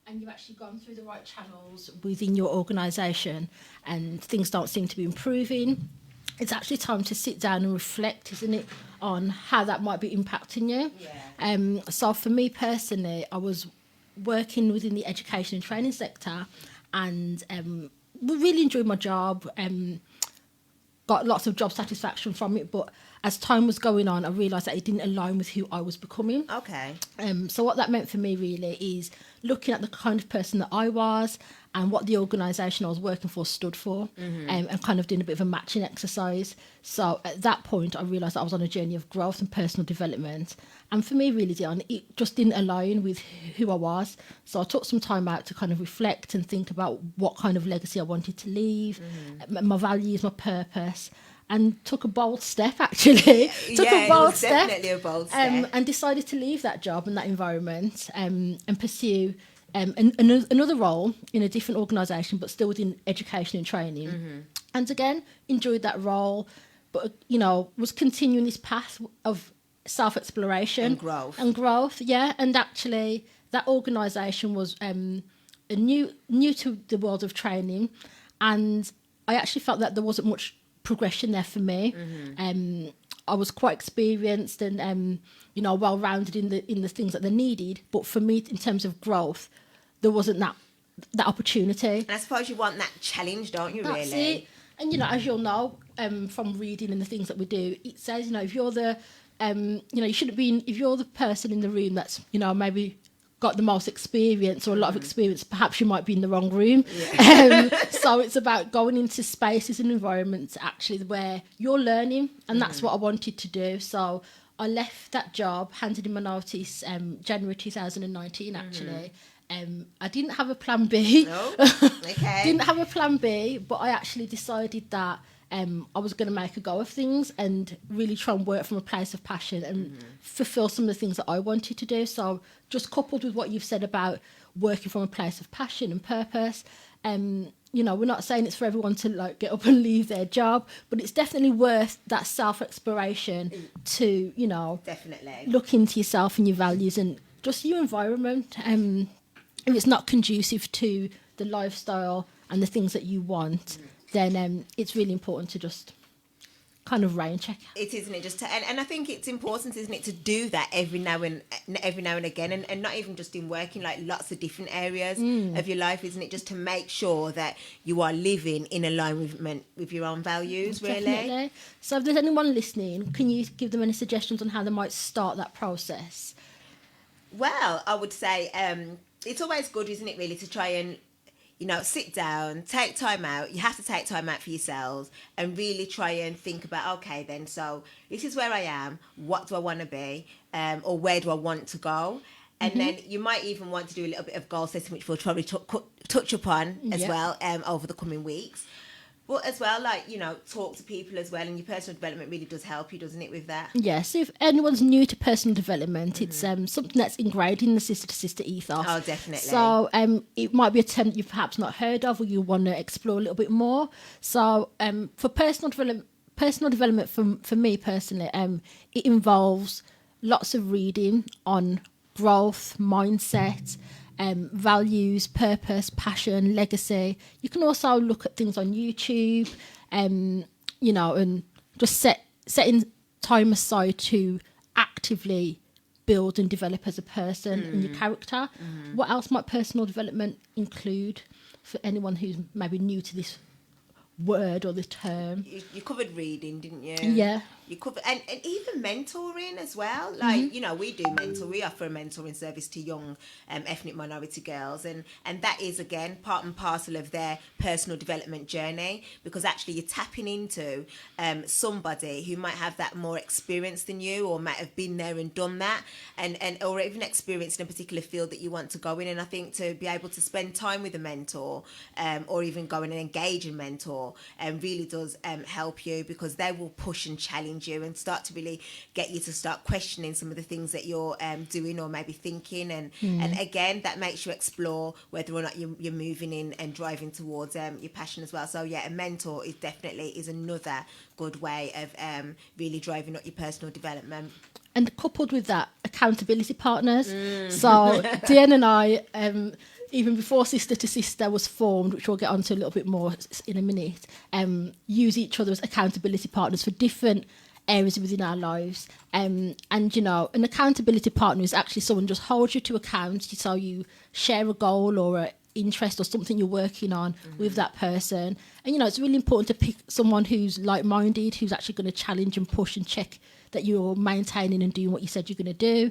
and you've actually gone through the right channels within your organisation and things don't seem to be improving, it's actually time to sit down and reflect, isn't it, on how that might be impacting you. Yeah. So for me personally, I was working within the education and training sector, and really enjoyed my job. Got lots of job satisfaction from it, but as time was going on, I realised that it didn't align with who I was becoming. Okay. So what that meant for me really is looking at the kind of person that I was and what the organisation I was working for stood for, and kind of doing a bit of a matching exercise. So at that point, I realised that I was on a journey of growth and personal development. And for me, really, Dionne, it just didn't align with who I was. So I took some time out to kind of reflect and think about what kind of legacy I wanted to leave, my values, my purpose, and took a bold step, actually. It was definitely a bold step. And decided to leave that job and that environment, and pursue another role in a different organisation, but still within education and training. And again, enjoyed that role, but, was continuing this path of self-exploration. And growth, yeah. And actually, that organisation was new to the world of training, and I actually felt that there wasn't much progression there for me. I was quite experienced and well-rounded in the things that they needed, but for me, in terms of growth, there wasn't that opportunity. And I suppose you want that challenge, don't you? That's really. it. And as you'll know from reading and the things that we do, it says if you're the you shouldn't be if you're the person in the room that's maybe got the most experience or a lot of experience, perhaps you might be in the wrong room. So it's about going into spaces and environments actually where you're learning, and that's what I wanted to do. So I left that job, handed in my notice January 2019 actually. I didn't have a plan B. Oh, okay. Didn't have a plan B, but I actually decided that I was going to make a go of things and really try and work from a place of passion and fulfill some of the things that I wanted to do. So just coupled with what you've said about working from a place of passion and purpose, we're not saying it's for everyone to get up and leave their job, but it's definitely worth that self-exploration to, definitely look into yourself and your values and just your environment. If it's not conducive to the lifestyle and the things that you want, then it's really important to just kind of rain check. It isn't it just and I think it's important, isn't it, to do that every now and again, and not even just in working, lots of different areas of your life, isn't it, just to make sure that you are living in alignment with your own values. Really. Definitely. So if there's anyone listening, can you give them any suggestions on how they might start that process? Well, I would say it's always good, isn't it, really, to try and sit down, take time out. You have to take time out for yourselves and really try and think about, okay, then, so this is where I am. What do I want to be? Or where do I want to go? And then you might even want to do a little bit of goal setting, which we'll probably touch upon as well over the coming weeks. But as well, talk to people as well, and your personal development really does help you, doesn't it, with that? Yes, if anyone's new to personal development, it's something that's ingrained in the sister-to-sister ethos. Oh, definitely. So it might be a term that you've perhaps not heard of or you want to explore a little bit more. So for personal development for me personally, it involves lots of reading on growth, mindset, values, purpose, passion, legacy. You can also look at things on YouTube, and just setting time aside to actively build and develop as a person and your character. What else might personal development include for anyone who's maybe new to this word or the term? You covered reading, didn't you? Yeah. You cover and even mentoring as well. We do mentor. We offer a mentoring service to young ethnic minority girls, and that is again part and parcel of their personal development journey, because actually you're tapping into somebody who might have that more experience than you, or might have been there and done that, and or even experienced in a particular field that you want to go in. And I think to be able to spend time with a mentor, or even go in and engage a mentor, really does help you, because they will push and challenge you and start to really get you to start questioning some of the things that you're doing or maybe thinking, and again that makes you explore whether or not you're moving in and driving towards your passion as well. So a mentor is another good way of really driving up your personal development. And coupled with that, accountability partners. So Dionne and I even before Sister to Sister was formed, which we'll get onto a little bit more in a minute, use each other as accountability partners for different areas within our lives. And, you know, an accountability partner is actually someone just holds you to account. So you share a goal or an interest or something you're working on with that person. And, you know, it's really important to pick someone who's like-minded, who's actually going to challenge and push and check that you're maintaining and doing what you said you're going to do.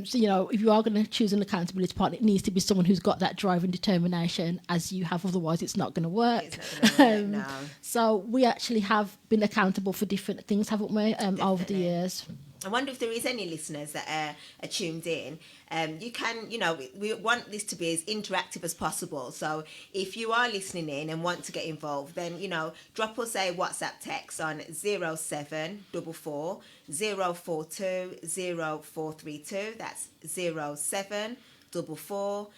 So, you know, if you are going to choose an accountability partner, it needs to be someone who's got that drive and determination as you have, otherwise it's not going to work. It's not gonna work, no. So we actually have been accountable for different things, haven't we, over the years. I wonder if there is any listeners that are tuned in. You can, you know, we want this to be as interactive as possible. So if you are listening in and want to get involved, then, you know, drop us a WhatsApp text on 0744 042 0432. That's 0744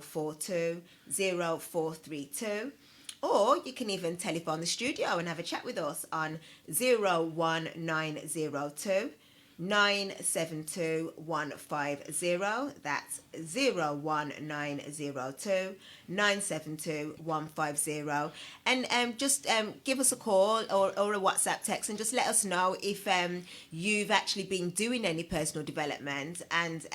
042 0432. Or you can even telephone the studio and have a chat with us on 01902 972 150. That's 01902 972 150. And just give us a call or a WhatsApp text and just let us know if you've actually been doing any personal development, and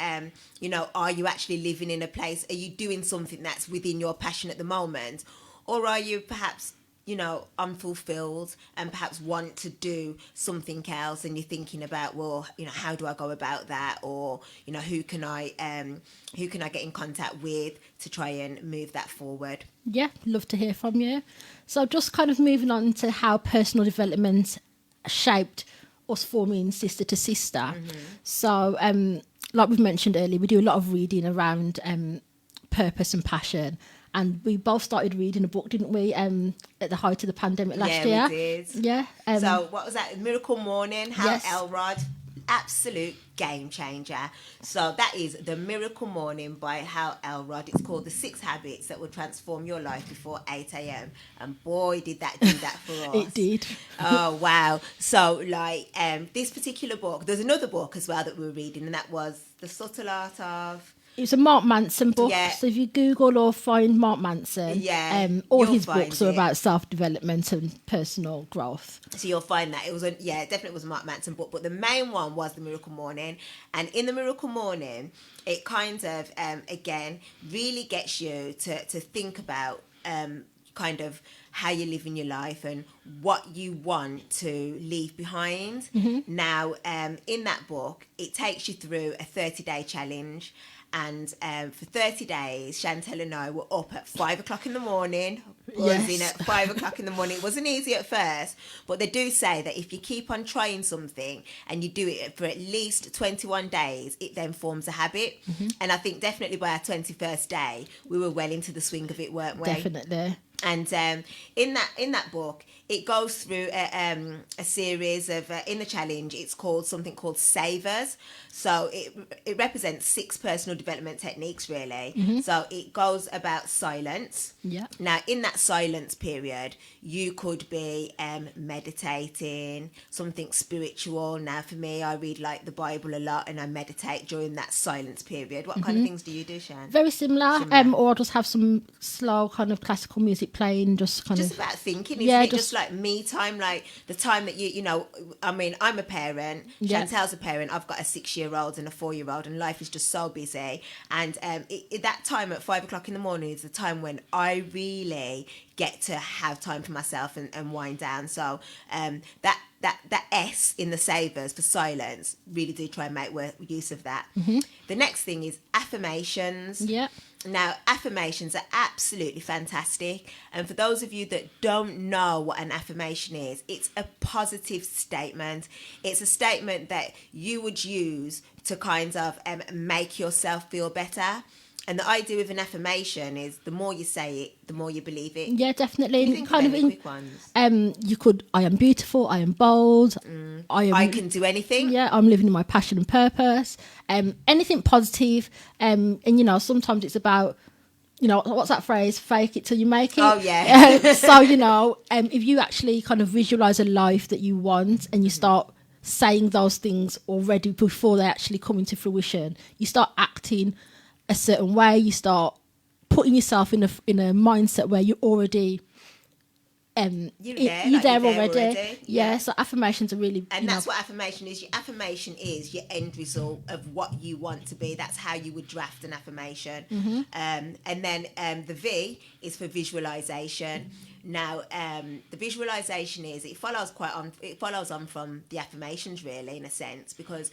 you know, are you actually living in a place, are you doing something that's within your passion at the moment? Or are you perhaps, you know, unfulfilled and perhaps want to do something else, and you're thinking about, well, you know, how do I go about that? Or, you know, who can I get in contact with to try and move that forward? Yeah, love to hear from you. So just kind of moving on to how personal development shaped us forming Sister to Sister. So like we've mentioned earlier, we do a lot of reading around purpose and passion. And we both started reading a book, didn't we, at the height of the pandemic last year? Yeah, we did. Yeah. So what was that? Miracle Morning, Hal Yes. Elrod. Absolute game changer. So that is The Miracle Morning by Hal Elrod. It's called The 6 Habits That Will Transform Your Life Before 8 a.m. And boy, did that do that for us. It did. Oh, wow. So, like, this particular book, there's another book as well that we were reading, and that was The Subtle Art of... It's a Mark Manson book. Yeah. So if you Google or find Mark Manson, all you'll his find books are it. about self-development and personal growth. So you'll find that it was it definitely was a Mark Manson book, but the main one was The Miracle Morning. And in The Miracle Morning, it kind of again really gets you to think about kind of how you're living your life and what you want to leave behind. Now, in that book, it takes you through a 30-day challenge. And for 30 days, Chantel and I were up at 5 o'clock in the morning, buzzing Yes. at 5 o'clock in the morning. It wasn't easy at first, but they do say that if you keep on trying something and you do it for at least 21 days, it then forms a habit. And I think definitely by our 21st day, we were well into the swing of it, weren't we? Definitely. And in that book, it goes through a series of in the challenge. It's called something called Savers. So it represents 6 personal development techniques, really. So it goes about silence. Yeah. Now, in that silence period, you could be meditating, something spiritual. Now, for me, I read like the Bible a lot, and I meditate during that silence period. What kind of things do you do, Shan? Very similar. Or I'll just have some slow kind of classical music playing, just kind Just of... about thinking, isn't Yeah, it? just- Just like me time, like the time that you know, I mean, I'm a parent, Yeah. Chantel's a parent, I've got a 6-year-old and a 4-year-old, and life is just so busy. And that time at 5 o'clock in the morning is the time when I really get to have time for myself and wind down. So that S in the Savers for silence, really do try and make use of that. The next thing is affirmations. Yeah. Now, affirmations are absolutely fantastic. And for those of you that don't know what an affirmation is, it's a positive statement. It's a statement that you would use to kind of make yourself feel better. And the idea with an affirmation is the more you say it, the more you believe it. Yeah, definitely. You think Kind of of any quick ones? you could, I am beautiful, I am bold, I can do anything. Yeah, I'm living in my passion and purpose. Anything positive. And, you know, sometimes it's about, you know, what's that phrase? Fake it till you make it. Oh, yeah. So, you know, if you actually kind of visualize a life that you want and you start saying those things already before they actually come into fruition, you start acting a certain way, you start putting yourself in a mindset where you're already you're there already. Yeah, so affirmations are really, and that's what affirmation is. Your affirmation is your end result of what you want to be. That's how you would draft an affirmation. And then the V is for visualization. Now, the visualization is it follows on from the affirmations, really, in a sense, because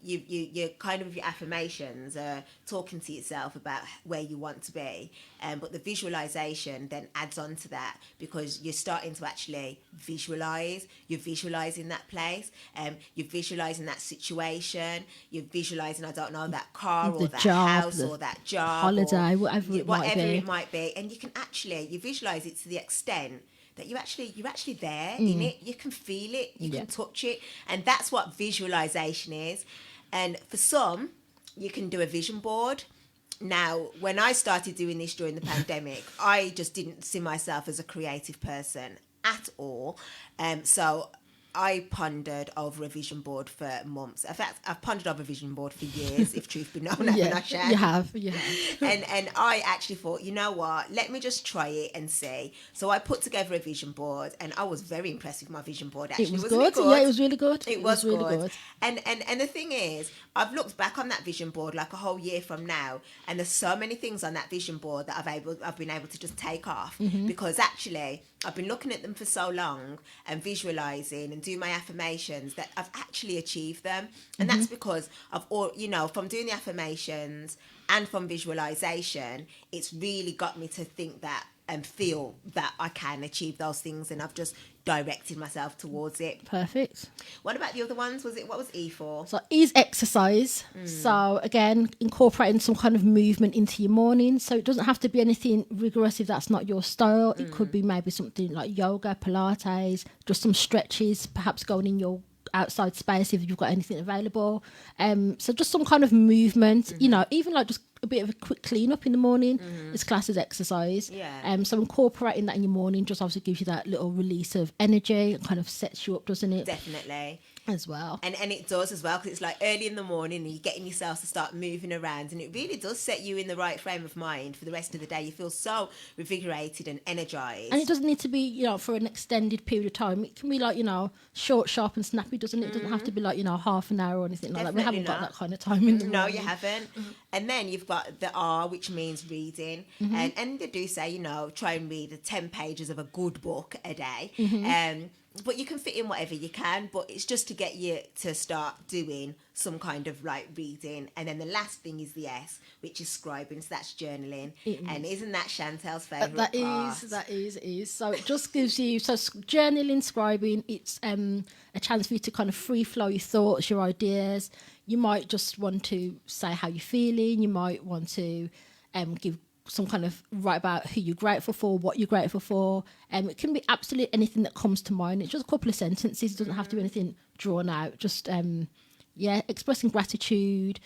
you kind of, your affirmations are talking to yourself about where you want to be, but the visualization then adds on to that, because you're starting to actually visualize. You're visualizing that place, you're visualizing that situation, you're visualizing, I don't know, that car or that house or that job, holiday, whatever it might be, and you can actually, you visualize it to the extent that you're actually there in it. You can feel it, you can touch it, and that's what visualization is. And for some, you can do a vision board. Now, when I started doing this during the pandemic, I just didn't see myself as a creative person at all. So I pondered over a vision board for months. In fact, I've pondered over a vision board for years, if truth be known. You have. And I actually thought, you know what, let me just try it and see. So I put together a vision board, and I was very impressed with my vision board, actually. It was good. Yeah, it was really good. It was really good. And the thing is, I've looked back on that vision board like a whole year from now, and there's so many things on that vision board that I've been able to just take off, because actually I've been looking at them for so long and visualizing and do my affirmations that I've actually achieved them. And that's because of all, from doing the affirmations and from visualization, it's really got me to think that and feel that I can achieve those things, and I've just directed myself towards it. Perfect. What about the other ones? What was E for? So E is exercise. So again, incorporating some kind of movement into your morning. So it doesn't have to be anything rigorous if that's not your style. It could be maybe something like yoga, Pilates, just some stretches, perhaps going in your outside space if you've got anything available. So just some kind of movement, even like just a bit of a quick clean up in the morning is classed as exercise. So incorporating that in your morning just obviously gives you that little release of energy. It kind of sets you up, doesn't it? Definitely. As well. And it does as well, because it's like early in the morning and you're getting yourself to start moving around, and it really does set you in the right frame of mind for the rest of the day. You feel so revigorated and energized. And it doesn't need to be, for an extended period of time. It can be like, short, sharp and snappy, doesn't it? It doesn't have to be like, half an hour or anything like that. We haven't got that kind of time in the morning. No, you haven't. And then you've got the R, which means reading. And they do say, try and read 10 pages of a good book a day. But you can fit in whatever you can, but it's just to get you to start doing some kind of like reading. And then the last thing is the S, which is scribing, so that's journaling. And isn't that Chantel's favourite part? That is. So it just gives you, journaling, scribing, it's a chance for you to kind of free flow your thoughts, your ideas. You might just want to say how you're feeling. You might want to give some kind of write about who you're grateful for, what you're grateful for. It can be absolutely anything that comes to mind. It's just a couple of sentences. It doesn't have to be anything drawn out. Just expressing gratitude.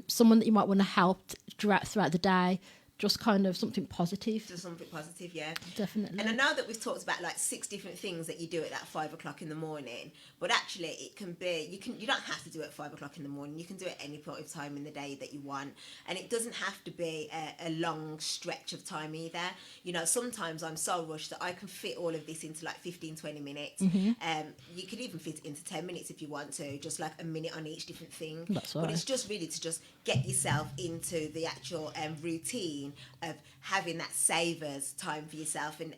Someone that you might want to help throughout the day. Just kind of something positive. Just something positive, yeah. Definitely. And I know that we've talked about like 6 different things that you do at that 5 o'clock in the morning, but actually it can be, you don't have to do it at 5 o'clock in the morning. You can do it any point of time in the day that you want. And it doesn't have to be a long stretch of time either. Sometimes I'm so rushed that I can fit all of this into like 15, 20 minutes. You could even fit it into 10 minutes if you want to, just like a minute on each different thing. That's right. But it's just really to just get yourself into the actual routine of having that savers time for yourself, and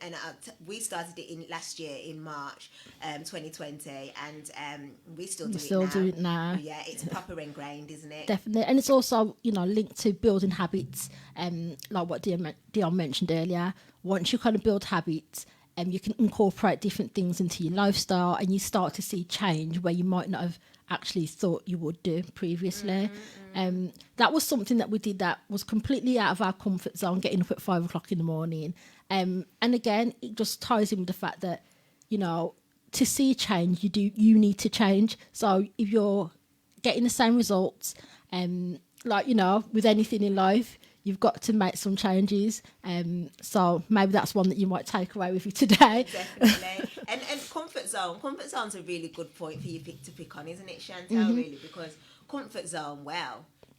we started it last year in March 2020, and we still do it now. Yeah, it's proper ingrained, isn't it? Definitely. And it's also linked to building habits, like what Dionne mentioned earlier. Once you kind of build habits, you can incorporate different things into your lifestyle, and you start to see change where you might not have actually thought you would do previously. That was something that we did that was completely out of our comfort zone, getting up at 5 o'clock in the morning. And again, it just ties in with the fact that, to see change, you need to change. So if you're getting the same results, with anything in life, you've got to make some changes. So maybe that's one that you might take away with you today. Definitely. and comfort zone. Comfort zone's a really good point for you to pick on, isn't it, Chantel, really? Because comfort zone,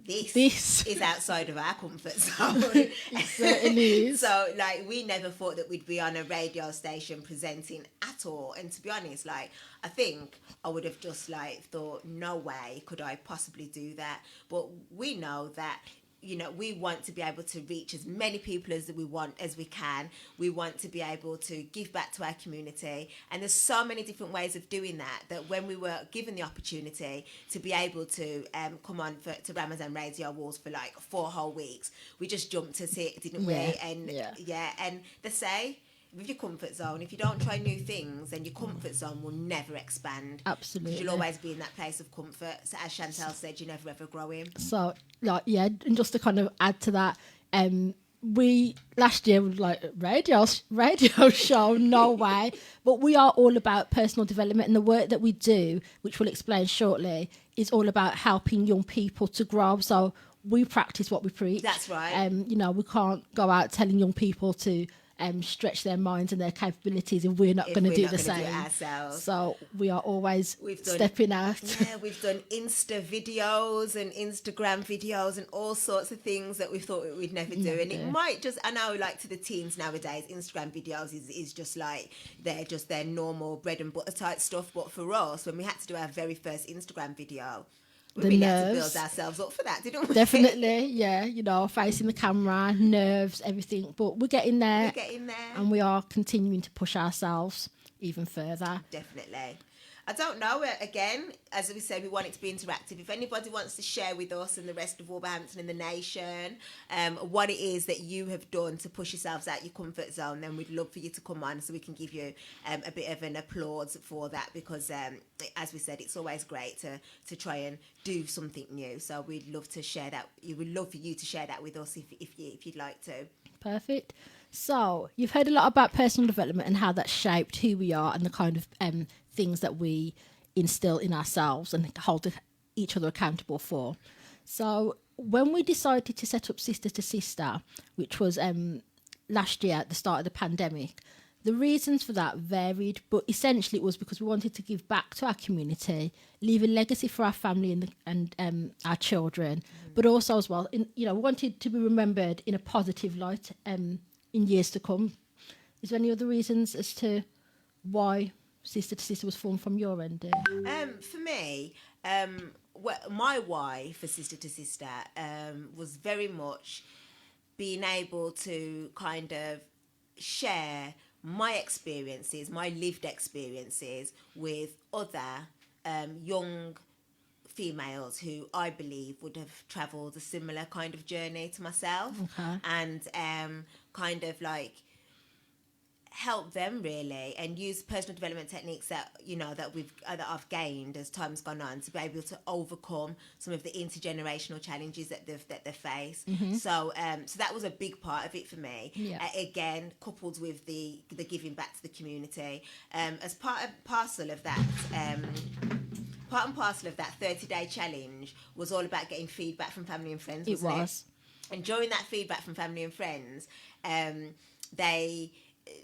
this is outside of our comfort zone. It certainly is. So, like, we never thought that we'd be on a radio station presenting at all. And to be honest, like, I think I would have just, like, thought, no way could I possibly do that. But we know that, you know, we want to be able to reach as many people as we can. We want to be able to give back to our community, and there's so many different ways of doing that when we were given the opportunity to be able to come on to Ramazan Radio Walls for like 4 whole weeks, we just jumped at it, didn't we? And and they say, with your comfort zone, if you don't try new things, then your comfort zone will never expand. Absolutely. You'll always be in that place of comfort. So as Chantel said, you're never ever growing. So, like, yeah, and just to kind of add to that, we last year were like radio show, no way. But we are all about personal development, and the work that we do, which we'll explain shortly, is all about helping young people to grow. So we practice what we preach. That's right. You know, we can't go out telling young people to stretch their minds and their capabilities if we're not going to do the same. Do it ourselves. So we are always stepping out. Yeah, we've done Insta videos and Instagram videos and all sorts of things that we thought we'd never do. And it might just, I know, like, to the teens nowadays, Instagram videos is just like, they're just their normal bread and butter type stuff. But for us, when we had to do our very first Instagram video, we really had to build ourselves up for that, didn't we? Definitely, yeah. You know, facing the camera, nerves, everything. But we're getting there. We're getting there. And we are continuing to push ourselves even further. Definitely. I don't know, again, as we said, we want it to be interactive. If anybody wants to share with us and the rest of Wolverhampton and the nation what it is that you have done to push yourselves out your comfort zone, then we'd love for you to come on so we can give you a bit of an applause for that, because as we said, it's always great to try and do something new. So we'd love to share that. We would love for you to share that with us if you'd like to. Perfect. So you've heard a lot about personal development and how that shaped who we are and the kind of things that we instill in ourselves and hold each other accountable for. So when we decided to set up Sister to Sister, which was last year at the start of the pandemic, the reasons for that varied, but essentially it was because we wanted to give back to our community, leave a legacy for our family and our children, but also as well, we wanted to be remembered in a positive light in years to come. Is there any other reasons as to why Sister to Sister was formed from your end, dear? For me, my why for Sister to Sister was very much being able to kind of share my experiences, my lived experiences with other young females who I believe would have travelled a similar kind of journey to myself, and kind of like help them really, and use personal development techniques that that I've gained as time's gone on to be able to overcome some of the intergenerational challenges that they face. So that was a big part of it for me. Again, coupled with the giving back to the community, as part and parcel of that 30-day challenge was all about getting feedback from family and friends. It was. And during that feedback from family and friends,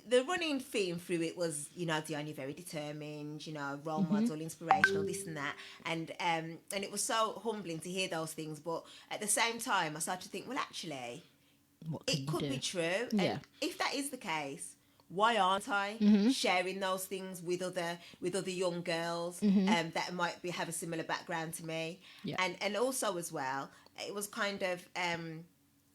the running theme through it was, Dionne, you're very determined, role model, inspirational, this and that. And it was so humbling to hear those things. But at the same time, I started to think, well, actually, it could be true. Yeah. And if that is the case, why aren't I sharing those things with other young girls that might have a similar background to me? Yeah. And also as well, it was kind of...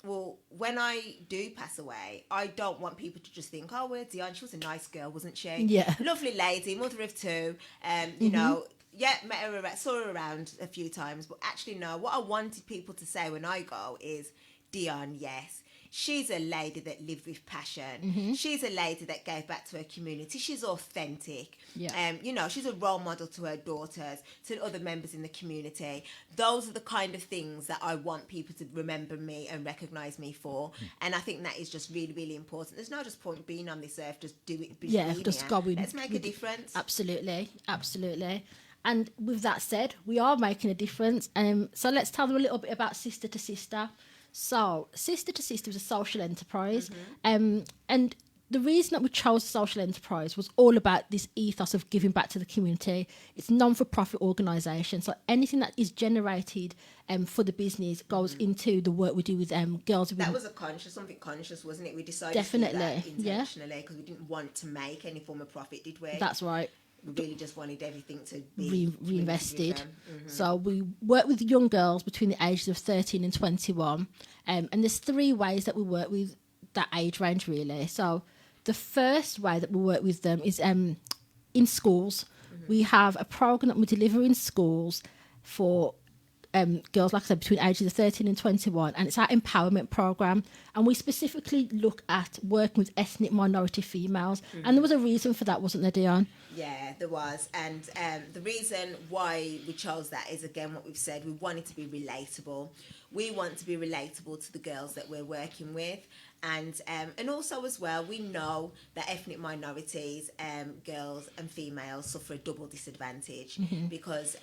well, when I do pass away, I don't want people to just think, oh, well, Dionne, she was a nice girl, wasn't she? Yeah. Lovely lady, mother of two, saw her around a few times. But actually, no, what I wanted people to say when I go is, Dionne, yes, she's a lady that lived with passion. She's a lady that gave back to her community. She's authentic. Yeah. She's a role model to her daughters, to other members in the community. Those are the kind of things that I want people to remember me and recognise me for. And I think that is just really, really important. There's no just point being on this earth, just do it. Just go in. Let's make a difference. Absolutely. And with that said, we are making a difference. So let's tell them a little bit about Sister to Sister. So, Sister to Sister is a social enterprise, and the reason that we chose social enterprise was all about this ethos of giving back to the community. It's a non-for-profit organisation, so anything that is generated for the business goes into the work we do with girls. That was something conscious, wasn't it? We decided Definitely, to do that intentionally because we didn't want to make any form of profit, did we? That's right. We really just wanted everything to be reinvested. Mm-hmm. So we work with young girls between the ages of 13 and 21. And there's 3 ways that we work with that age range, really. So the first way that we work with them is in schools. Mm-hmm. We have a program that we deliver in schools for girls, like I said, between ages of 13 and 21, and it's our empowerment program. And we specifically look at working with ethnic minority females. Mm-hmm. And there was a reason for that, wasn't there, Dionne? Yeah, there was. And the reason why we chose that is, again, what we've said. We wanted to be relatable. We want to be relatable to the girls that we're working with. And also as well, we know that ethnic minorities, girls and females suffer a double disadvantage mm-hmm. because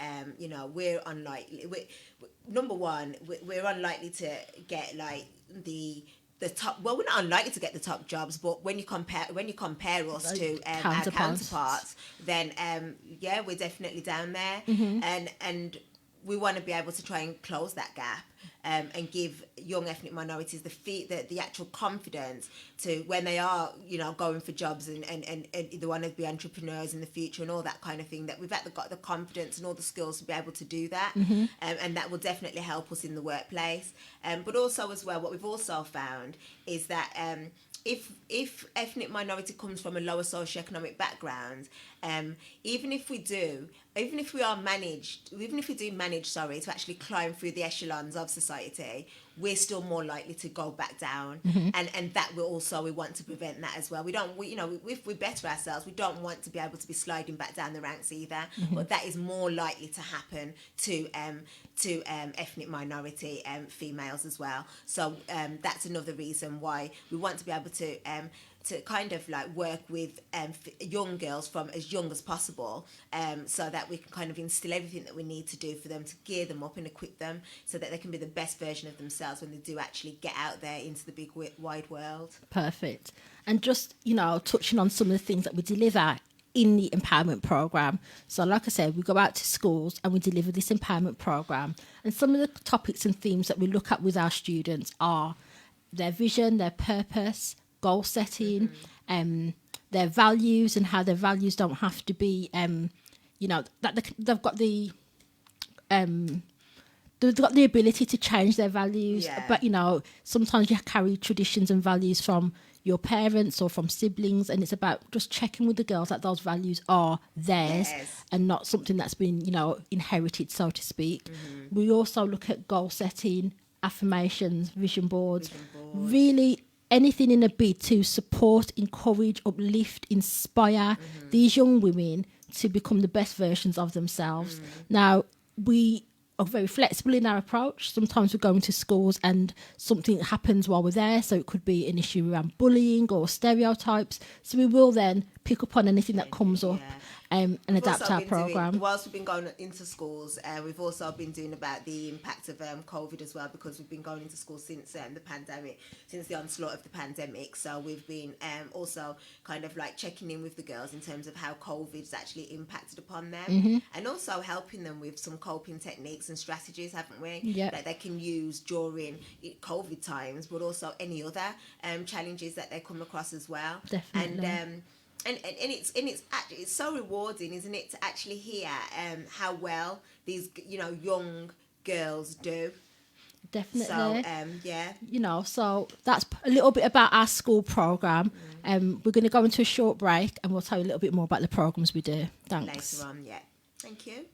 we're unlikely. Number one, we're unlikely to get like the top. Well, we're not unlikely to get the top jobs, but when you compare us to our counterparts, then we're definitely down there, mm-hmm. and we want to be able to try and close that gap. And give young ethnic minorities the actual confidence to when they are, going for jobs and they want to be entrepreneurs in the future and all that kind of thing, that we've got the confidence and all the skills to be able to do that. Mm-hmm. And that will definitely help us in the workplace. But also as well, what we've also found is that if ethnic minority comes from a lower socioeconomic background, even if we do manage to actually climb through the echelons of society, we're still more likely to go back down, mm-hmm. and that we want to prevent that as well. If we better ourselves, we don't want to be able to be sliding back down the ranks either. Mm-hmm. But that is more likely to happen to ethnic minority females as well. So that's another reason why we want to be able to kind of like work with young girls from as young as possible, so that we can kind of instill everything that we need to do for them, to gear them up and equip them so that they can be the best version of themselves when they do actually get out there into the big wide world. Perfect. And just, touching on some of the things that we deliver in the empowerment program. So like I said, we go out to schools and we deliver this empowerment program. And some of the topics and themes that we look at with our students are their vision, their purpose, goal setting, mm-hmm. Their values, and how their values don't have to be, that they've got the ability to change their values. Yeah. But sometimes you carry traditions and values from your parents or from siblings, and it's about just checking with the girls that those values are theirs, yes. and not something that's been inherited, so to speak. Mm-hmm. We also look at goal setting, affirmations, vision boards. Really anything in a bid to support, encourage, uplift, inspire mm-hmm. these young women to become the best versions of themselves. Mm-hmm. Now, we are very flexible in our approach. Sometimes we go into schools and something happens while we're there, so it could be an issue around bullying or stereotypes. So we will then pick up on anything that comes up. And adapt our program. Whilst we've been going into schools, we've also been doing about the impact of COVID as well, because we've been going into schools since the pandemic, since the onslaught of the pandemic. So we've been also kind of like checking in with the girls in terms of how COVID's actually impacted upon them, mm-hmm. and also helping them with some coping techniques and strategies, haven't we? Yep. That they can use during COVID times, but also any other challenges that they come across as well. Definitely. And it's so rewarding, isn't it, to actually hear how well these young girls do. Definitely. So so that's a little bit about our school program. We're going to go into a short break, and we'll tell you a little bit more about the programs we do. Thanks. Later on, yeah. Thank you.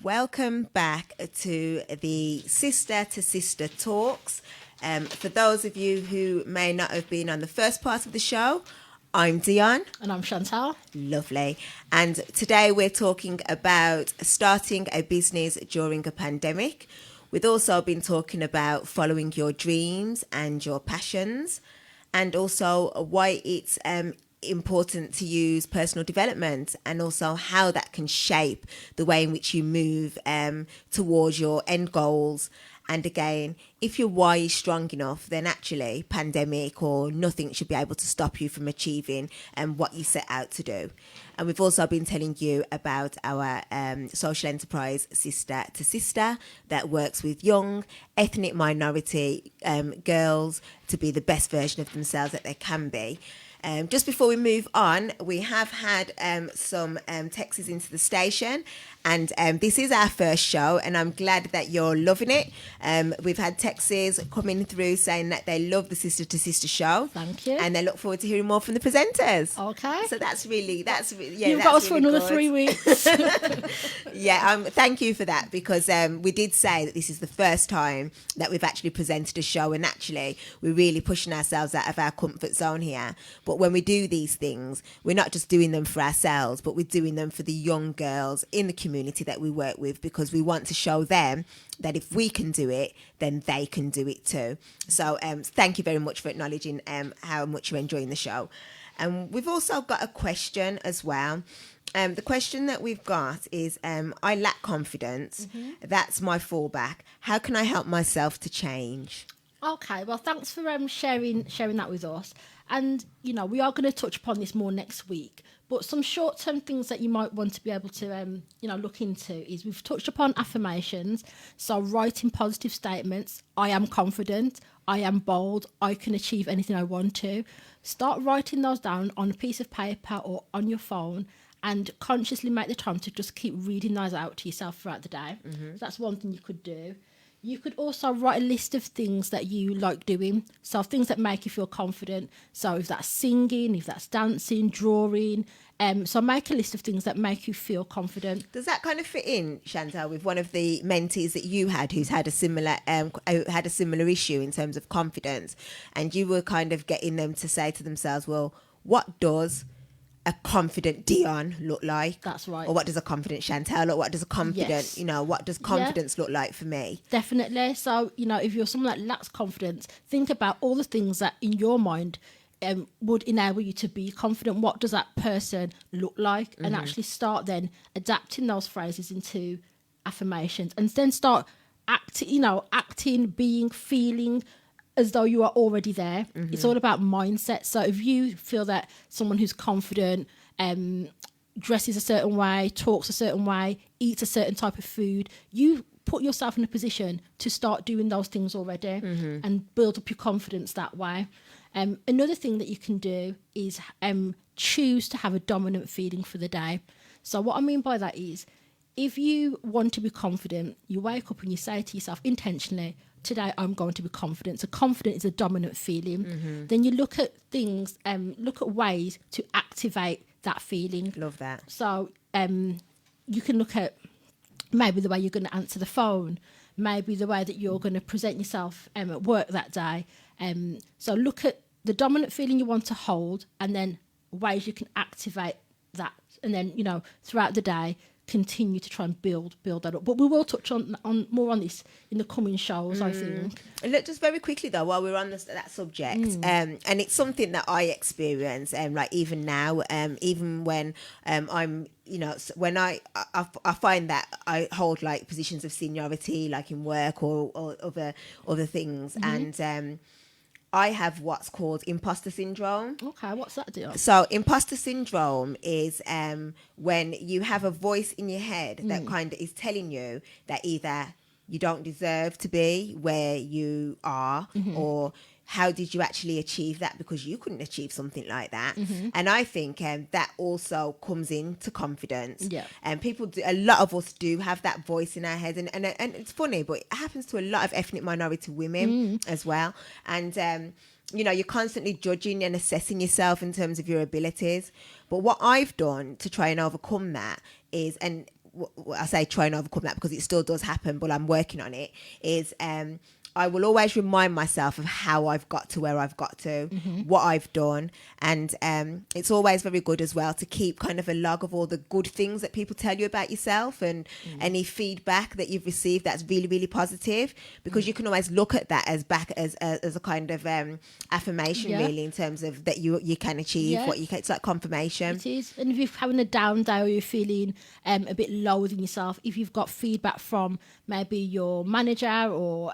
Welcome back to the Sister to Sister Talks. For those of you who may not have been on the first part of the show, I'm Dionne. And I'm Chantel. Lovely. And today we're talking about starting a business during a pandemic. We've also been talking about following your dreams and your passions, and also why it's important to use personal development, and also how that can shape the way in which you move towards your end goals. And again, if your why is strong enough, then actually pandemic or nothing should be able to stop you from achieving what you set out to do. And we've also been telling you about our social enterprise Sister to Sister that works with young ethnic minority girls to be the best version of themselves that they can be. Just before we move on, we have had some texts into the station, and this is our first show, and I'm glad that you're loving it. We've had texts coming through saying that they love the Sister to Sister show. Thank you. And they look forward to hearing more from the presenters. Okay. So that's really, You've got us for another 3 weeks. Yeah, thank you for that, because we did say that this is the first time that we've actually presented a show, and actually we're really pushing ourselves out of our comfort zone here. But when we do these things, we're not just doing them for ourselves, but we're doing them for the young girls in the community that we work with, because we want to show them that if we can do it, then they can do it too. So thank you very much for acknowledging how much you're enjoying the show. And we've also got a question as well. The question that we've got is, I lack confidence. Mm-hmm. That's my fallback. How can I help myself to change? Okay, well, thanks for sharing that with us. And, you know, we are going to touch upon this more next week. But some short-term things that you might want to be able to, look into is we've touched upon affirmations. So writing positive statements. I am confident. I am bold. I can achieve anything I want to. Start writing those down on a piece of paper or on your phone, and consciously make the time to just keep reading those out to yourself throughout the day. Mm-hmm. So that's one thing you could do. You could also write a list of things that you like doing. So things that make you feel confident. So if that's singing, if that's dancing, drawing. So make a list of things that make you feel confident. Does that kind of fit in, Chantel, with one of the mentees that you had who's had a similar issue in terms of confidence? And you were kind of getting them to say to themselves, well, what does a confident Dionne look like? That's right. Or what does a confident Chantel look? What does a confident, yes. What does confidence look like for me? Definitely. So, if you're someone that lacks confidence, think about all the things that in your mind would enable you to be confident. What does that person look like? Mm-hmm. And actually start then adapting those phrases into affirmations, and then start acting, being, feeling as though you are already there. Mm-hmm. It's all about mindset. So if you feel that someone who's confident, dresses a certain way, talks a certain way, eats a certain type of food, you put yourself in a position to start doing those things already. Mm-hmm. and build up your confidence that way. Another thing that you can do is choose to have a dominant feeling for the day. So what I mean by that is, if you want to be confident, you wake up and you say to yourself intentionally, today I'm going to be confident. So confident is a dominant feeling. Mm-hmm. Then you look at things, look at ways to activate that feeling. Love that. So you can look at maybe the way you're going to answer the phone, maybe the way that you're going to present yourself at work that day. So look at the dominant feeling you want to hold, and then ways you can activate that. And then, throughout the day, continue to try and build that up. But we will touch on more on this in the coming shows, I think. And look, just very quickly though, while we're on that subject, and it's something that I experience, like even now, even when I'm, when I find that I hold like positions of seniority, like in work or other things, mm-hmm. and I have what's called imposter syndrome. Okay, what's that deal? So imposter syndrome is when you have a voice in your head that kind of is telling you that either you don't deserve to be where you are, mm-hmm. or how did you actually achieve that, because you couldn't achieve something like that. Mm-hmm. And I think that also comes into confidence. Yeah. And a lot of us do have that voice in our heads, and it's funny, but it happens to a lot of ethnic minority women as well. And you're constantly judging and assessing yourself in terms of your abilities. But what I've done to try and overcome that is, and I say try and overcome that because it still does happen, but I'm working on it, is I will always remind myself of how I've got to where I've got to, what I've done. And it's always very good as well to keep kind of a log of all the good things that people tell you about yourself and any feedback that you've received that's really, really positive, because you can always look at that as a kind of affirmation, really, in terms of that you can achieve what you can. It's like confirmation. It is. And if you're having a down day or you're feeling a bit low within yourself, if you've got feedback from maybe your manager or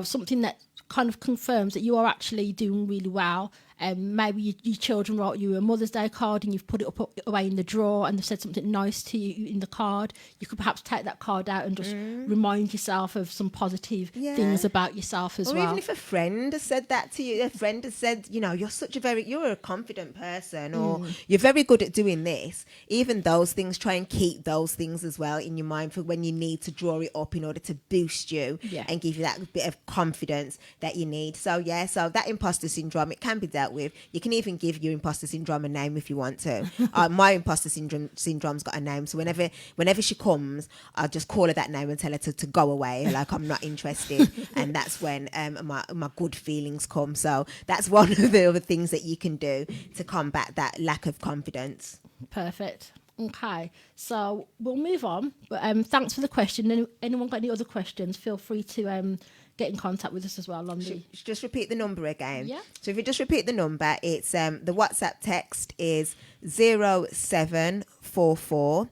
something that kind of confirms that you are actually doing really well. Maybe your children wrote you a Mother's Day card and you've put it up away in the drawer and they've said something nice to you in the card. You could perhaps take that card out and just remind yourself of some positive things about yourself as well. Or even if a friend has said that to you, a friend has said, you're a confident person, or you're very good at doing this. Even those things, try and keep those things as well in your mind for when you need to draw it up in order to boost you and give you that bit of confidence that you need. So that imposter syndrome, it can be dealt with. You can even give your imposter syndrome a name if you want to. My imposter syndrome's got a name, so whenever she comes, I'll just call her that name and tell her to go away, like I'm not interested. And that's when my good feelings come. So that's one of the other things that you can do to combat that lack of confidence. Perfect. Okay, so we'll move on, but thanks for the question. Anyone got any other questions, feel free to get in contact with us as well. Just repeat the number again. Yeah. So if you just repeat the number, it's the WhatsApp text is 0744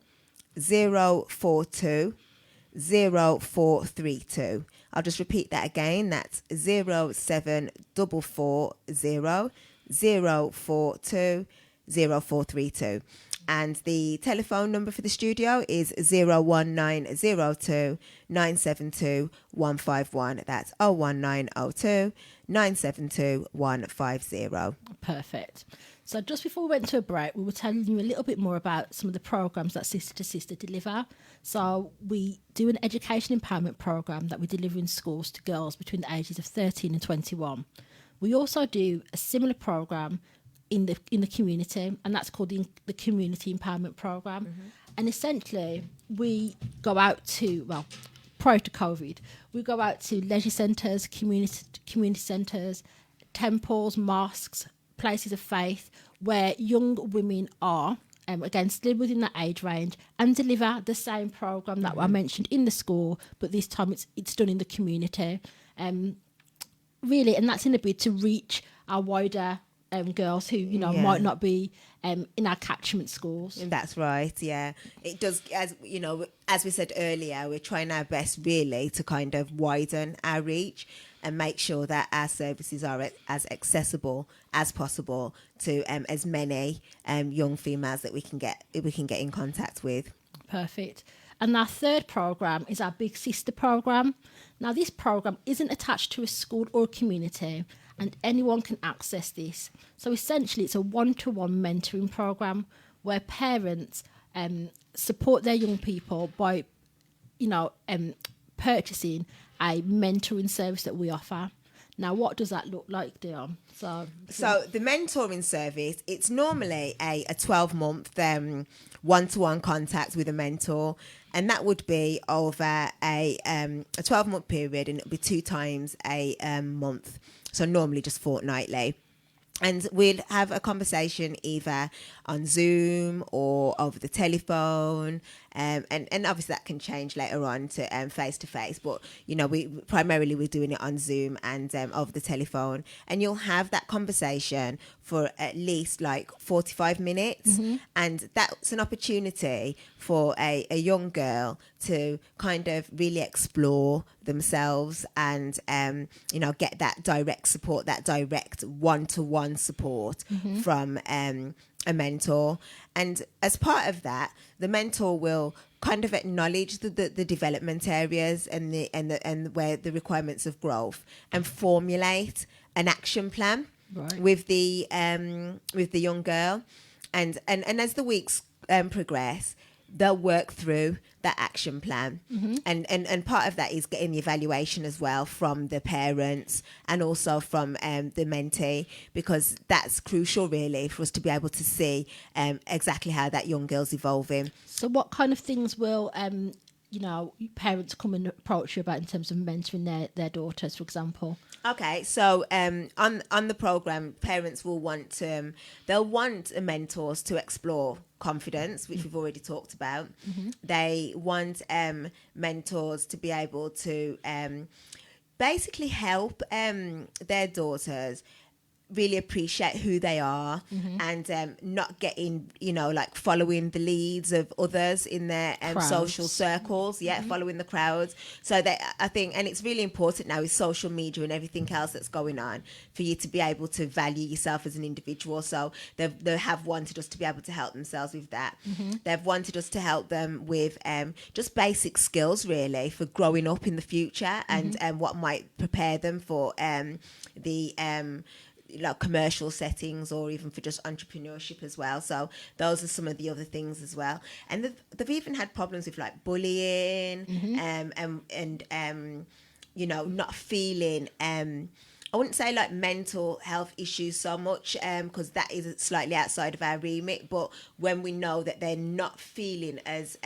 042 0432. I'll just repeat that again. That's 0744 042 0432. And the telephone number for the studio is 01902 972 151. That's 01902 972 150. Perfect. So just before we went to a break, we were telling you a little bit more about some of the programs that Sister to Sister deliver. So we do an education empowerment program that we deliver in schools to girls between the ages of 13 and 21. We also do a similar program in the community, and that's called the Community Empowerment Program. And essentially, we go out to, prior to COVID, we go out to leisure centres, community centres, temples, mosques, places of faith, where young women are, again, still within that age range, and deliver the same program that I mentioned in the school, but this time it's done in the community. Really, and that's in a bid to reach our wider girls who might not be in our catchment schools. And that's right. Yeah, it does. As we said earlier, we're trying our best really to kind of widen our reach and make sure that our services are as accessible as possible to as many young females that we can get in contact with. Perfect. And our third program is our Big Sister program. Now, this program isn't attached to a school or a community, and anyone can access this. So essentially, it's a one-to-one mentoring program where parents support their young people by, purchasing a mentoring service that we offer. Now, what does that look like, Dionne? So the mentoring service, it's normally a 12-month one-to-one contact with a mentor, and that would be over a 12-month period, and it'll be 2 times a month. So normally just fortnightly. And we'll have a conversation either on Zoom or over the telephone. And obviously that can change later on to face-to-face. But, we're doing it on Zoom and over the telephone. And you'll have that conversation for at least 45 minutes. And that's an opportunity for a young girl to kind of really explore themselves and, get that direct support, that direct one-to-one support from a mentor. And as part of that, the mentor will kind of acknowledge the development areas and where the requirements of growth, and formulate an action plan with the young girl. And as the weeks progress, they'll work through that action plan. And part of that is getting the evaluation as well from the parents and also from the mentee, because that's crucial really for us to be able to see exactly how that young girl's evolving. So what kind of things will parents come and approach you about in terms of mentoring their daughters, for example? Okay, so on the program, parents will want they'll want mentors to explore confidence, which we've already talked about. They want mentors to be able to basically help their daughters really appreciate who they are and not getting, like following the leads of others in their social circles, following the crowds. So that I think, and it's really important now with social media and everything else that's going on, for you to be able to value yourself as an individual. So they have wanted us to be able to help themselves with that. They've wanted us to help them with just basic skills really for growing up in the future and what might prepare them for the like commercial settings or even for just entrepreneurship as well. So those are some of the other things as well. And they've even had problems with like bullying and not feeling I wouldn't say like mental health issues so much because that is slightly outside of our remit, but when we know that they're not feeling as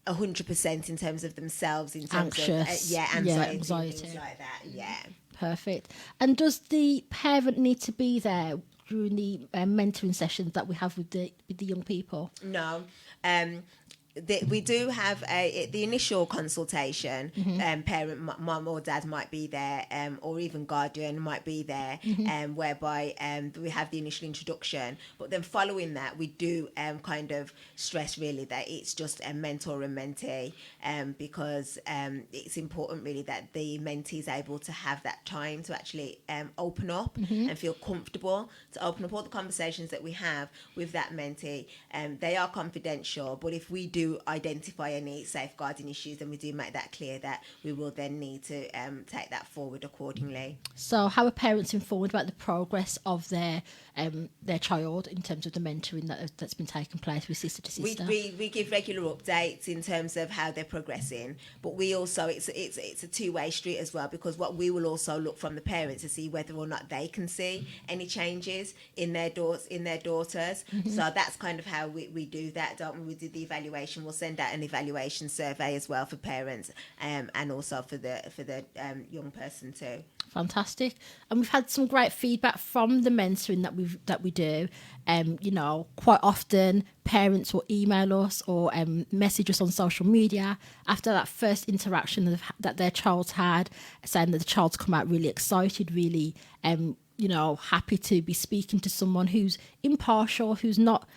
100% in terms of themselves, in terms anxious. of anxiety and things like that. Perfect. And does the parent need to be there during the mentoring sessions that we have with the young people? No. We do have the initial consultation. Parent, mum or dad might be there, or even guardian might be there, whereby we have the initial introduction. But then following that, we do kind of stress really that it's just a mentor and mentee, because it's important really that the mentee is able to have that time to actually open up and feel comfortable to open up all the conversations that we have with that mentee. They are confidential, but if we do identify any safeguarding issues, then we do make that clear that we will then need to take that forward accordingly. So how are parents informed about the progress of their child in terms of the mentoring that's been taking place with sister to sister? We give regular updates in terms of how they're progressing, but we also it's a two-way street as well, because what we will also look from the parents to see whether or not they can see any changes in their daughters. So that's kind of how we do that, don't we? We do the evaluation. We'll send out an evaluation survey as well for parents and also for the young person too. Fantastic. And we've had some great feedback from the mentoring that we do. Quite often parents will email us or message us on social media after that first interaction that their child's had, saying that the child's come out really excited, really happy to be speaking to someone who's impartial, who's not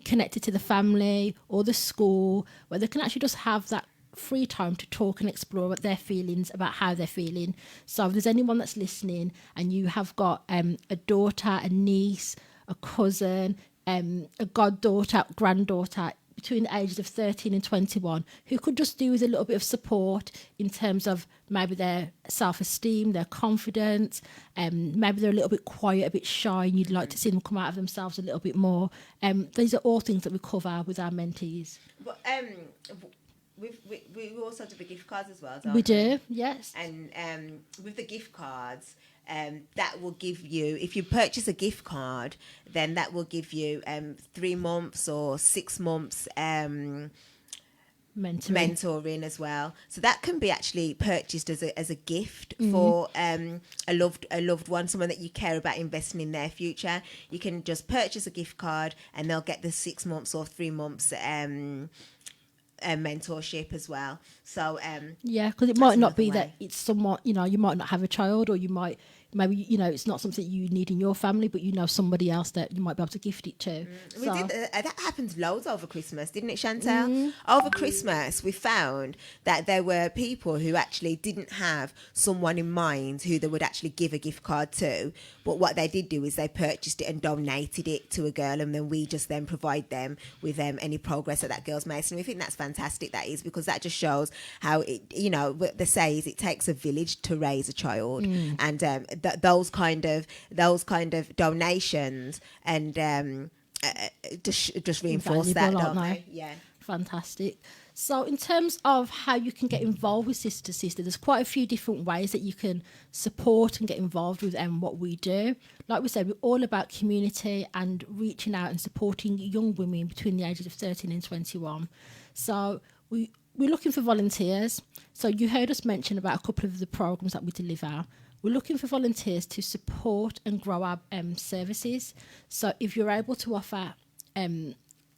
connected to the family or the school, where they can actually just have that free time to talk and explore what their feelings about how they're feeling. So if there's anyone that's listening and you have got a daughter, a niece, a cousin, a goddaughter, granddaughter between the ages of 13 and 21 who could just do with a little bit of support in terms of maybe their self-esteem, their confidence, maybe they're a little bit quiet, a bit shy, and you'd like to see them come out of themselves a little bit more. These are all things that we cover with our mentees. But we also do the gift cards as well, don't we? We do, yes. And with the gift cards, that will give you, if you purchase a gift card, then that will give you 3 months or 6 months mentoring as well. So that can be actually purchased as a gift for a loved one, someone that you care about investing in their future. You can just purchase a gift card and they'll get the 6 months or 3 months mentorship as well. So because it might not be that it's somewhat, you might not have a child, or you might maybe it's not something you need in your family, but somebody else that you might be able to gift it to. That happened loads over Christmas, didn't it, Chantel? Over Christmas we found that there were people who actually didn't have someone in mind who they would actually give a gift card to, but what they did do is they purchased it and donated it to a girl, and then we just then provide them with any progress that girl's made. And we think that's fantastic, that is, because that just shows how what they say is it takes a village to raise a child. And those kind of donations and just reinforce that, don't they? Yeah. Fantastic. So in terms of how you can get involved with Sister to Sister, there's quite a few different ways that you can support and get involved with what we do. Like we said, we're all about community and reaching out and supporting young women between the ages of 13 and 21. So we're looking for volunteers. So you heard us mention about a couple of the programs that we deliver. We're looking for volunteers to support and grow our services. So if you're able to offer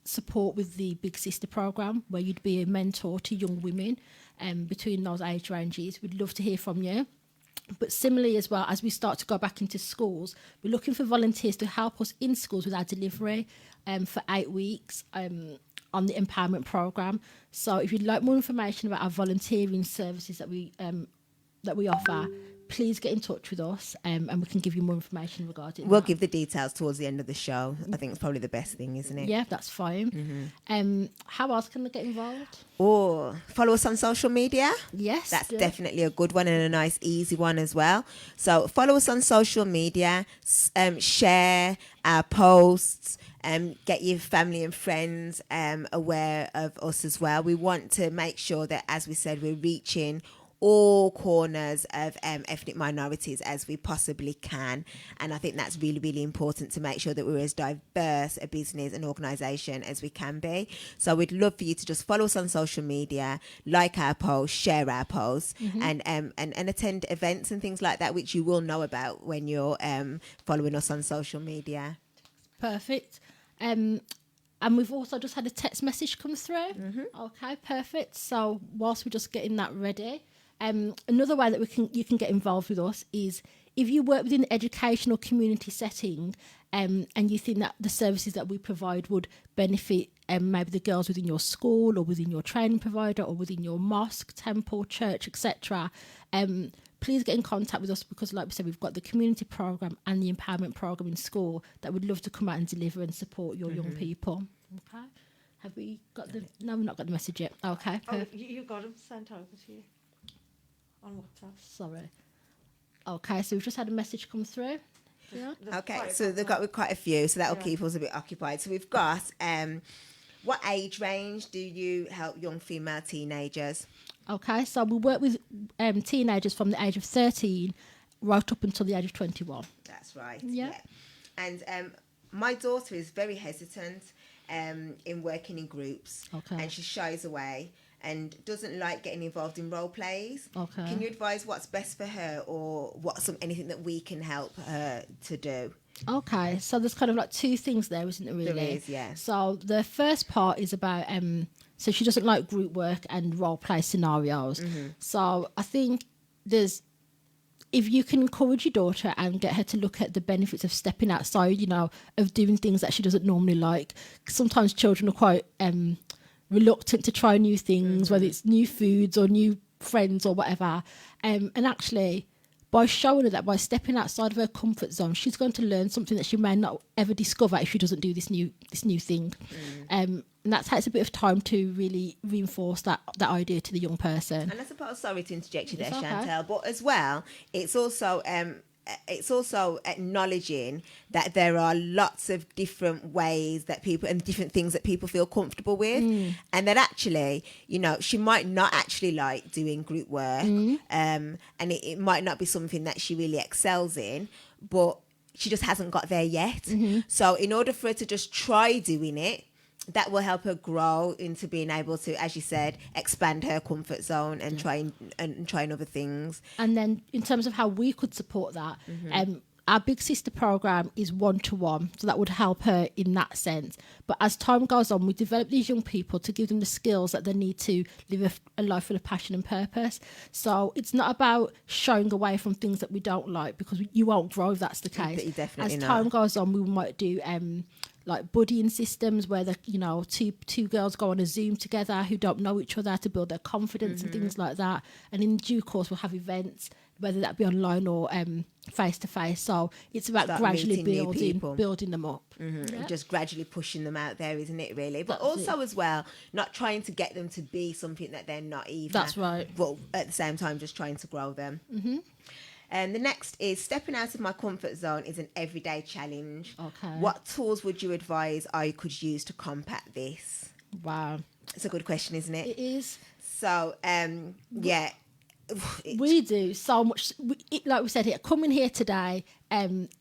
support with the Big Sister program, where you'd be a mentor to young women between those age ranges, we'd love to hear from you. But similarly as well, as we start to go back into schools, we're looking for volunteers to help us in schools with our delivery for 8 weeks on the empowerment program. So if you'd like more information about our volunteering services that we offer, please get in touch with us and we can give you more information regarding We'll that. give the details towards the end of the show. I think it's probably the best thing, isn't it? Yeah, that's fine. How else can they get involved? Or follow us on social media. Yes. That's definitely a good one and a nice, easy one as well. So follow us on social media, share our posts, get your family and friends aware of us as well. We want to make sure that, as we said, we're reaching all corners of ethnic minorities as we possibly can. And I think that's really, really important to make sure that we're as diverse a business and organisation as we can be. So we'd love for you to just follow us on social media, like our posts, share our posts, and attend events and things like that, which you will know about when you're following us on social media. Perfect. And we've also just had a text message come through. Okay, perfect. So whilst we're just getting that ready, another way that you can get involved with us is if you work within an educational community setting and you think that the services that we provide would benefit maybe the girls within your school or within your training provider or within your mosque, temple, church, etc., please get in contact with us, because like we said, we've got the community program and the empowerment program in school that would love to come out and deliver and support your young people. Okay, have we got no, we've not got the message yet. Okay, You got them sent over to you on WhatsApp. sorry. Okay, so we've just had a message come through. Yeah. Okay, so they've got quite a few, so that'll keep us a bit occupied. So we've got, what age range do you help young female teenagers? Okay, so we work with teenagers from the age of 13 right up until the age of 21. That's right. Yeah. And my daughter is very hesitant in working in groups. Okay. And she shies away and doesn't like getting involved in role plays. Okay. Can you advise what's best for her, or anything that we can help her to do? Okay, so there's kind of like two things there, isn't there, really? There is, yeah. So the first part is about, so she doesn't like group work and role play scenarios. So I think if you can encourage your daughter and get her to look at the benefits of stepping outside, of doing things that she doesn't normally like. Sometimes children are quite reluctant to try new things, whether it's new foods or new friends or whatever. And actually, by showing her that, by stepping outside of her comfort zone, she's going to learn something that she may not ever discover if she doesn't do this new thing. And that takes a bit of time to really reinforce that idea to the young person. And I suppose, sorry to interject you there, It's okay. Chantel, but as well, it's also acknowledging that there are lots of different ways that people and different things that people feel comfortable with, and that actually, she might not actually like doing group work, and it might not be something that she really excels in, but she just hasn't got there yet. So in order for her to just try doing it, that will help her grow into being able to, as you said, expand her comfort zone and trying other things. And then in terms of how we could support that, our Big Sister program is one-to-one, so that would help her in that sense. But as time goes on, we develop these young people to give them the skills that they need to live a life full of passion and purpose. So it's not about shying away from things that we don't like, because you won't grow if that's the case. You definitely as not. time goes on, we might do like buddying systems where two girls go on a Zoom together who don't know each other to build their confidence and things like that. And in due course, we'll have events, whether that be online or face to face. So it's about gradually building them up. And just gradually pushing them out there, isn't it, really? But That's also as well, not trying to get them to be something that they're not either. That's right. But at the same time, just trying to grow them. And the next is, stepping out of my comfort zone is an everyday challenge. Okay. What tools would you advise I could use to combat this? Wow. It's a good question, isn't it? It is. So, yeah. We do so much. Like we said here, coming here today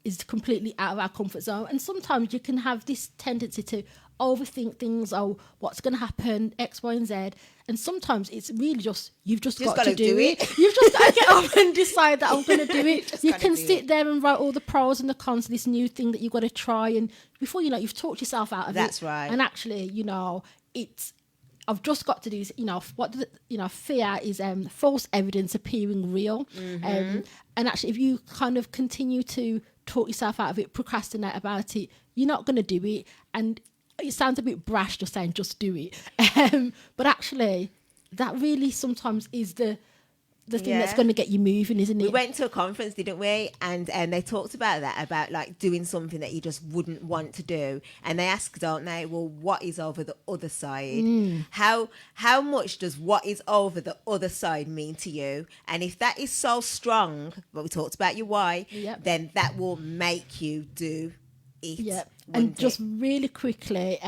is completely out of our comfort zone. And sometimes you can have this tendency to overthink things. Oh, what's going to happen? X, Y, and Z. And sometimes it's really just, you've just got to do it. You've just got to get up and decide that I'm going to do it. You can sit there and write all the pros and the cons of this new thing that you've got to try. And before you know, you've talked yourself out of it. That's right. And actually, you know, I've just got to do this, you know, fear is false evidence appearing real. And actually, if you kind of continue to talk yourself out of it, procrastinate about it, you're not going to do it. And it sounds a bit brash just saying, just do it. But actually, that really sometimes is the thing that's going to get you moving, isn't it? We went to a conference, didn't we? And they talked about that, about like doing something that you just wouldn't want to do. And they ask, don't they, well, what is over the other side? How much does what is over the other side mean to you? And if that is so strong, what we talked about your why, then that will make you do it. Yeah. And just really quickly,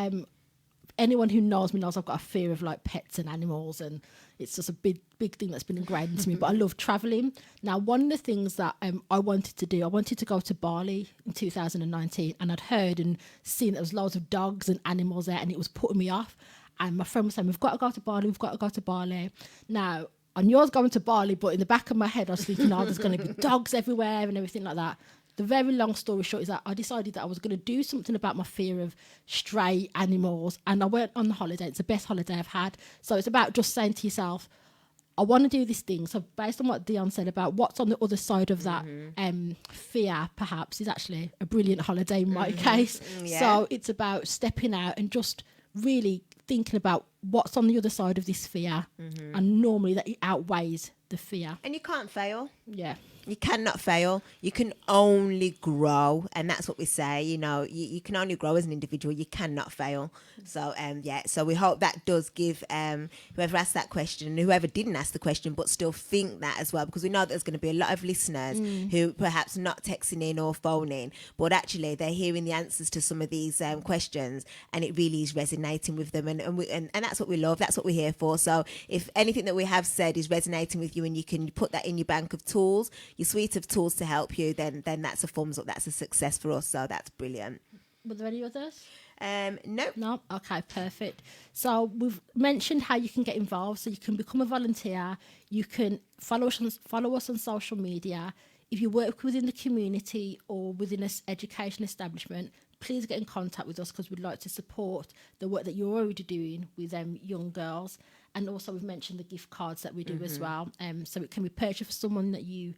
anyone who knows me knows I've got a fear of like pets and animals, and it's just a big thing that's been ingrained into me. But I love traveling. Now, one of the things that I wanted to do, I wanted to go to Bali in 2019, and I'd heard and seen there was loads of dogs and animals there, and it was putting me off. And my friend was saying, we've got to go to Bali, we've got to go to Bali. Now, I knew I was going to Bali, but in the back of my head I was thinking, oh, there's going to be dogs everywhere and everything like that. The very long story short is that I decided that I was going to do something about my fear of stray animals, and I went on the holiday. It's the best holiday I've had. So it's about just saying to yourself, I want to do this thing. So based on what Dionne said about what's on the other side of that fear, perhaps, is actually a brilliant holiday in my case. Yeah. So it's about stepping out and just really thinking about what's on the other side of this fear, and normally that it outweighs the fear. And you can't fail. Yeah. You cannot fail. You can only grow, and that's what we say. You know, you can only grow as an individual. You cannot fail. So, So we hope that does give whoever asked that question, and whoever didn't ask the question, but still think that as well, because we know that there's going to be a lot of listeners who perhaps not texting in or phoning, but actually they're hearing the answers to some of these questions, and it really is resonating with them, and that's what we love. That's what we're here for. So, if anything that we have said is resonating with you, and you can put that in your bank of tools, your suite of tools to help you, then that's a thumbs up. That's a success for us. So that's brilliant. Were there any others? No. Okay, perfect. So we've mentioned how you can get involved. So you can become a volunteer. You can follow us on social media. If you work within the community or within an education establishment, please get in contact with us, because we'd like to support the work that you're already doing with young girls. And also we've mentioned the gift cards that we do as well. So it can be purchased for someone that you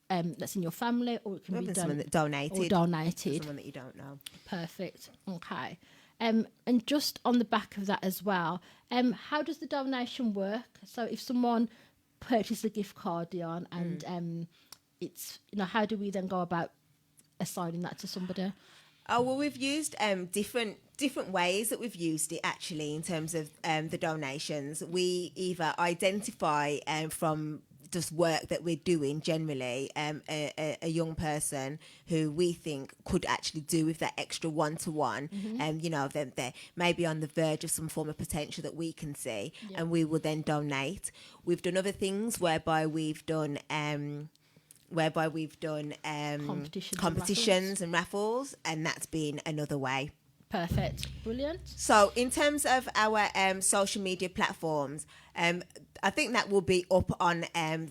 that's in your family, or it can be someone that donated. Or donated. Someone that you don't know. Perfect. Okay. And just on the back of that as well, how does the donation work? So if someone purchases a gift card, Dionne, and it's, you know, how do we then go about assigning that to somebody? Oh, well, we've used different ways that we've used it, actually, in terms of the donations. We either identify from just work that we're doing generally, a young person who we think could actually do with that extra one-to-one, you know, they're maybe on the verge of some form of potential that we can see, and we will then donate. We've done other things whereby we've done competitions and raffles, and that's been another way. Perfect. Brilliant. So in terms of our social media platforms, I think that will be up on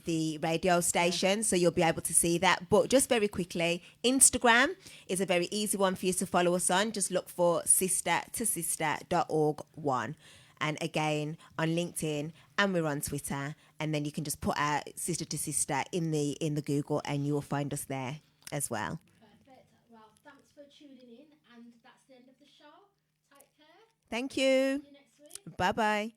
the radio station, so you'll be able to see that. But just very quickly, Instagram is a very easy one for you to follow us on. Just look for sister2sister.org1. And again, on LinkedIn, and we're on Twitter. And then you can just put our Sister to Sister in the Google, and you will find us there as well. Perfect. Well, thanks for tuning in, and that's the end of the show. Take care. Thank you. See you next week. Bye-bye.